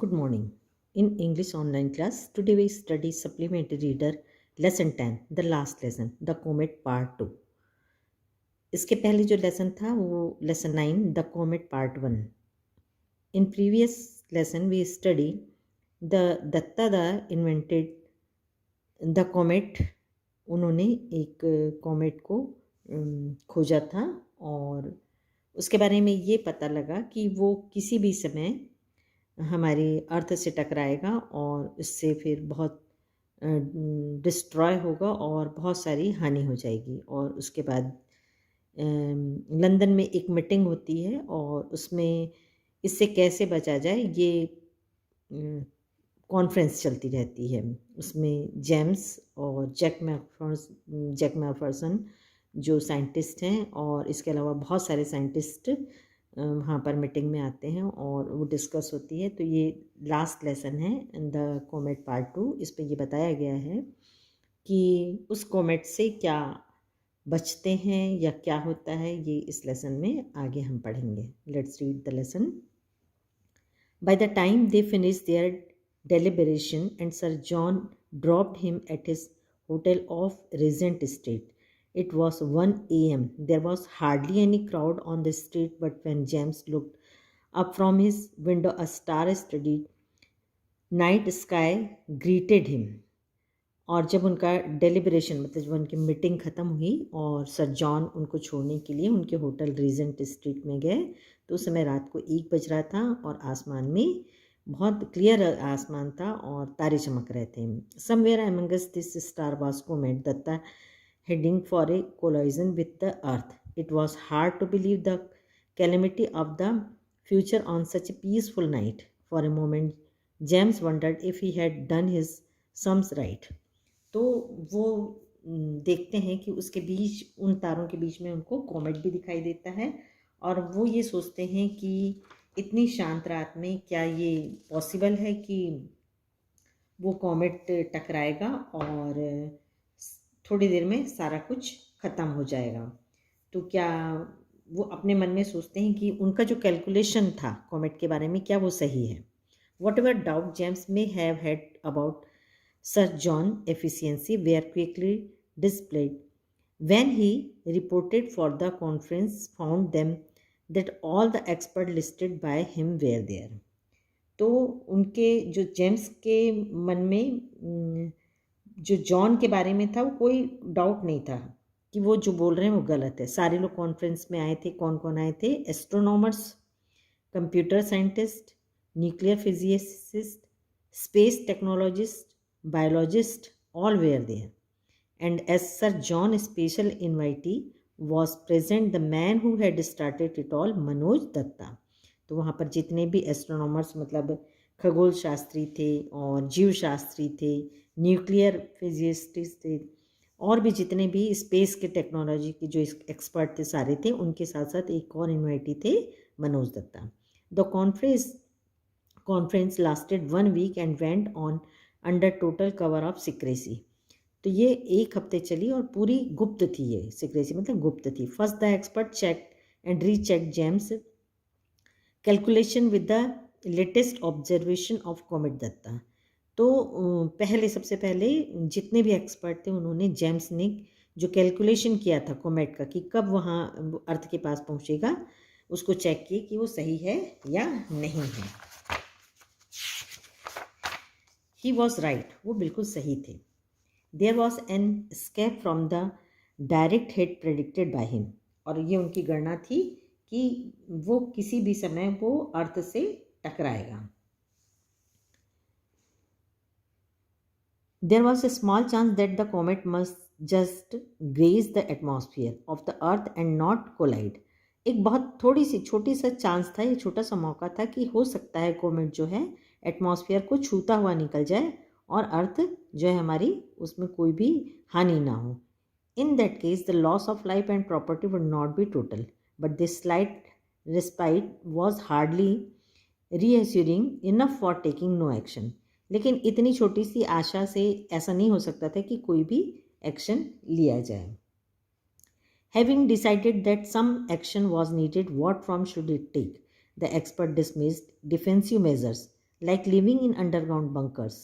Good morning. In English online class, today we study supplementary reader lesson 10, the last lesson, the comet part 2. इसके पहले जो lesson था वो lesson 9, the comet part 1. In previous lesson we study the Datta invented the comet. उन्होंने एक comet को खोजा था और उसके बारे में ये पता लगा कि वो किसी भी समय हमारे अर्थ से टकराएगा और इससे फिर बहुत डिस्ट्रॉय होगा और बहुत सारी हानि हो जाएगी। और उसके बाद लंदन में एक मीटिंग होती है और उसमें इससे कैसे बचा जाए ये कॉन्फ्रेंस चलती रहती है। उसमें जेम्स और जैक मैफर्सन जो साइंटिस्ट हैं और इसके अलावा बहुत सारे साइंटिस्ट वहाँ पर मीटिंग में आते हैं और वो डिस्कस होती है। तो ये लास्ट लेसन है इन द कोमेट पार्ट 2। इस पे ये बताया गया है कि उस कोमेट से क्या बचते हैं या क्या होता है, ये इस लेसन में आगे हम पढ़ेंगे। Let's read the lesson. By the time they finished their deliberation and Sir John dropped him at his hotel of Regent Street, it was 1 a.m. There was hardly any crowd on the street, but when James looked up from his window, a star-studded night sky greeted him. और जब उनका deliberation मतलब जब उनकी meeting ख़त्म हुई और sir John उनको छोड़ने के लिए उनके होटल रीजेंट स्ट्रीट में गए तो उस समय रात को 1 बज रहा था और आसमान में बहुत क्लियर आसमान था और तारे चमक रहे थे। Somewhere amongst this star was comet Datta heading for a collision with the earth. It was hard to believe the calamity of the future on such a peaceful night. For a moment, James wondered if he had done his sums right. तो वो देखते हैं कि उसके बीच उन तारों के बीच में उनको कॉमेट भी दिखाई देता है और वो ये सोचते हैं कि इतनी शांत रात में क्या ये पॉसिबल है कि वो कॉमेट टकराएगा और थोड़ी देर में सारा कुछ ख़त्म हो जाएगा। तो क्या वो अपने मन में सोचते हैं कि उनका जो कैलकुलेशन था कॉमेट के बारे में क्या वो सही है। What ever doubt James may have had about Sir John's efficiency were quickly displayed when he reported for the conference found them that all the experts listed by him were there. तो उनके जो James के मन में जो John के बारे में था वो कोई डाउट नहीं था कि वो जो बोल रहे हैं वो गलत है। सारे लोग कॉन्फ्रेंस में आए थे। कौन कौन आए थे? Astronomers, computer scientist, nuclear physicist, space technologist, biologists, all were there. And as Sir John's special invitee was present, the man who had started it all, Manoj Datta. तो वहाँ पर जितने भी एस्ट्रोनॉमर्स मतलब खगोल शास्त्री थे और जीव शास्त्री थे, न्यूक्लियर फिजिसिस्ट थे और भी जितने भी स्पेस के टेक्नोलॉजी के जो एक्सपर्ट थे सारे थे, उनके साथ साथ एक और इन्वाइटी थे Manoj Datta. The conference lasted 1 week and went on under total cover of secrecy. तो ये 1 हफ्ते चली और पूरी गुप्त थी। ये सिक्रेसी मतलब गुप्त थी। First the expert check and recheck James calculation with the latest observation of comet Datta. तो सबसे पहले जितने भी एक्सपर्ट थे उन्होंने जेम्स ने जो कैलकुलेशन किया था कॉमेट का कि कब वहाँ अर्थ के पास पहुँचेगा उसको चेक किए कि वो सही है या नहीं है। He was right, वो बिल्कुल सही थे। There was an escape from the direct hit predicted by him, और ये उनकी गणना थी कि वो किसी भी समय वो अर्थ से टकराएगा। There was a small chance that the comet must just graze the atmosphere of the earth and not collide. एक बहुत छोटी सा चांस था, ये छोटा सा मौका था कि हो सकता है कोमेट जो है एटमॉस्फेयर को छूता हुआ निकल जाए और अर्थ जो है हमारी उसमें कोई भी हानि ना हो। In that case the loss of life and property would not be total but this slight respite was hardly reassuring enough for taking no action. लेकिन इतनी छोटी सी आशा से ऐसा नहीं हो सकता था कि कोई भी एक्शन लिया जाए। Having decided that some action was needed, what form should it take? The expert dismissed defensive measures like living in underground bunkers.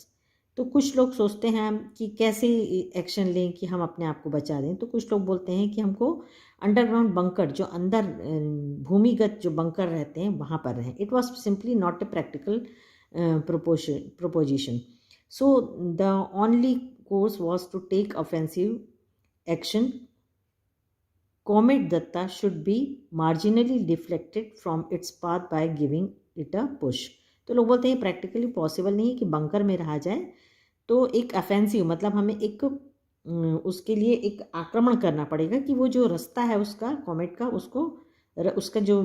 तो कुछ लोग सोचते हैं कि कैसे एक्शन लें कि हम अपने आप को बचा दें, तो कुछ लोग बोलते हैं कि हमको अंडरग्राउंड बंकर, जो अंदर भूमिगत जो बंकर रहते हैं वहाँ पर रहें. It was simply not a practical proposition. So the only course was to take offensive action. Comet Datta should be marginally deflected from its path by giving it a push. तो लोग बोलते हैं practically possible नहीं है कि bunker में रहा जाए, तो एक अफेंसिव मतलब हमें एक उसके लिए एक आक्रमण करना पड़ेगा कि वो जो रास्ता है उसका, कॉमेट का, उसका जो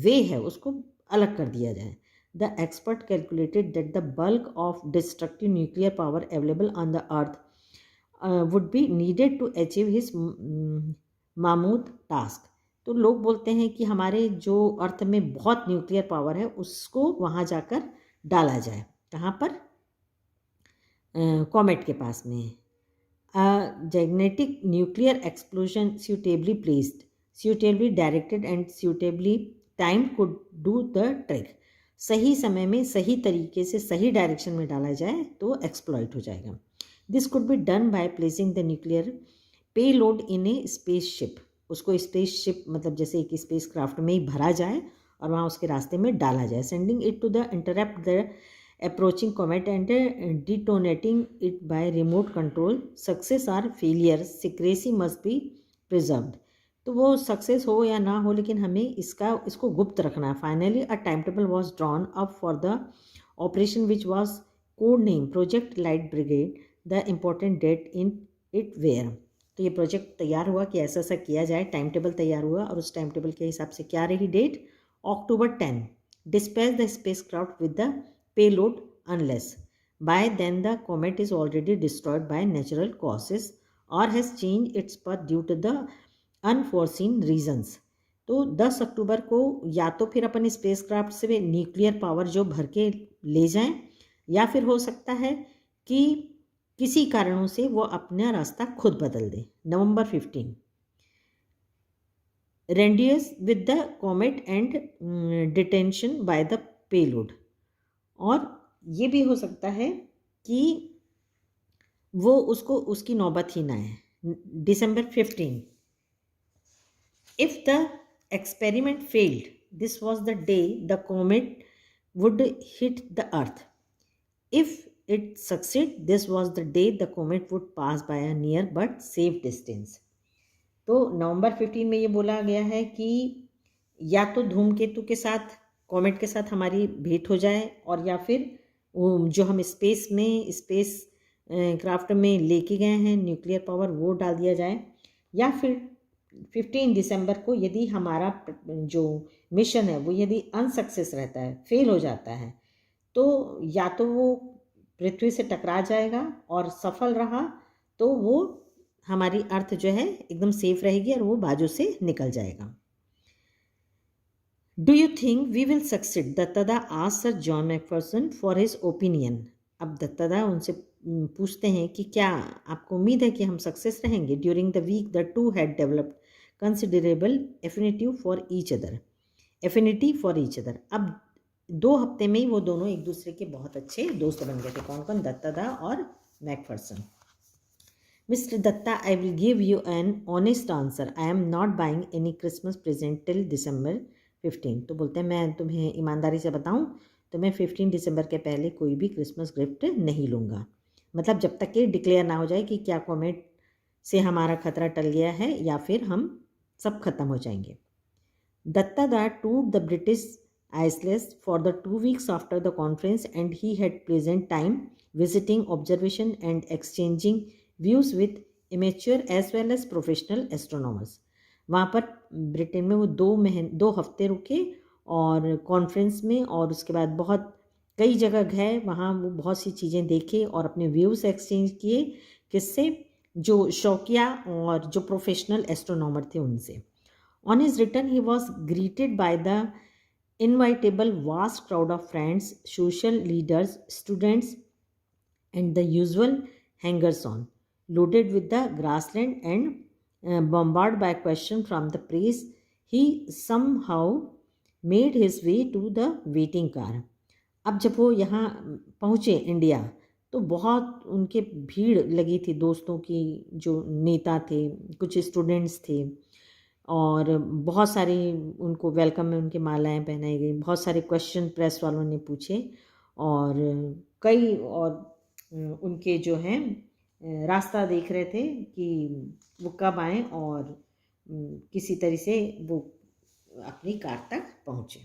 वे है उसको अलग कर दिया जाए. The expert calculated that the bulk of destructive nuclear power available on the earth would be needed to achieve his mammoth task. तो लोग बोलते हैं कि हमारे जो अर्थ में बहुत न्यूक्लियर पावर है उसको वहाँ जाकर डाला जाए. कहाँ पर? कॉमेट के पास में. Gigantic nuclear explosion suitably placed, suitably directed and suitably timed could do the trick. सही समय में सही तरीके से सही डायरेक्शन में डाला जाए तो एक्सप्लॉइट हो जाएगा. This could be done by placing the nuclear payload in a spaceship. उसको स्पेस शिप मतलब जैसे एक स्पेस क्राफ्ट में ही भरा जाए और वहाँ उसके रास्ते में डाला जाए. Sending it to the interrupt the approaching comet and detonating it by remote control. Success or failure, secrecy must be preserved. तो वो सक्सेस हो या ना हो लेकिन हमें इसको गुप्त रखना है. Finally a time table was drawn up for the operation which was code name project Light Brigade. The important date in it were. तो ये प्रोजेक्ट तैयार हुआ कि ऐसा ऐसा किया जाए. टाइम टेबल तैयार हुआ और उस टाइम टेबल के हिसाब से क्या रही date? October 10. Dispatch the spacecraft with the payload unless by then the comet is already destroyed by natural causes or has changed its path due to the unforeseen reasons. तो 10 अक्टूबर को या तो फिर अपन स्पेस क्राफ्ट से nuclear power जो भर के ले जाएं, या फिर हो सकता है कि किसी कारणों से वो अपना रास्ता खुद बदल दे. November 15. Rendezvous with the comet and detention by the payload. और ये भी हो सकता है कि वो उसकी नौबत ही ना है. December 15. If the experiment failed, this was the day the comet would hit the earth. If it succeeded, this was the day the comet would pass by a near but safe distance. तो नवंबर 15 में ये बोला गया है कि या तो धूमकेतु के साथ, कॉमेट के साथ हमारी भेंट हो जाए, और या फिर जो हम स्पेस क्राफ्ट में लेके गए हैं न्यूक्लियर पावर वो डाल दिया जाए, या फिर 15 दिसंबर को यदि हमारा जो मिशन है वो यदि अनसक्सेस रहता है, फेल हो जाता है, तो या तो वो पृथ्वी से टकरा जाएगा, और सफल रहा तो वो हमारी अर्थ जो है एकदम सेफ रहेगी और वो बाजू से निकल जाएगा. Do you think we will succeed? Dattada asked sir John Macpherson for his opinion. अब दत्तादा उनसे पूछते हैं कि क्या आपको उम्मीद है कि हम सक्सेस रहेंगे. During the week the two had developed considerable affinity for each other. अब 2 हफ्ते में ही वो दोनों एक दूसरे के बहुत अच्छे दोस्त बन गए थे. कौन कौन? दत्तादा और McPherson. Mister Datta, I will give you an honest answer. I am not buying any Christmas present till December 15. तो बोलते हैं मैं तुम्हें ईमानदारी से बताऊं तो मैं 15 दिसंबर के पहले कोई भी क्रिसमस गिफ्ट नहीं लूँगा. मतलब जब तक कि डिक्लेयर ना हो जाए कि क्या कॉमेट से हमारा खतरा टल गया है या फिर हम सब खत्म हो जाएंगे. Dattada toured the British islands for the 2 weeks after the conference and he had pleasant time visiting, observation and exchanging views with amateur as well as professional astronomers. वहाँ पर ब्रिटेन में वो 2 हफ्ते रुके और कॉन्फ्रेंस में, और उसके बाद बहुत कई जगह गए, वहाँ वो बहुत सी चीज़ें देखे और अपने व्यूज़ एक्सचेंज किए. किससे? जो शौकिया और जो प्रोफेशनल एस्ट्रोनॉमर थे उनसे. On his return he was greeted by the inevitable vast crowd of friends, social leaders, students and the usual hangers on, loaded with the grassland and bombarded by question from the press. He somehow made his way to the waiting car. अब जब वो यहाँ पहुँचे India, तो बहुत उनके भीड़ लगी थी दोस्तों की, जो नेता थे, कुछ स्टूडेंट्स थे, और बहुत सारी उनको वेलकम में उनकी मालाएं पहनाई गई, बहुत सारे क्वेश्चन प्रेस वालों ने पूछे, और कई और उनके जो हैं रास्ता देख रहे थे कि वो कब आएँ और किसी तरह से वो अपनी कार तक पहुँचे।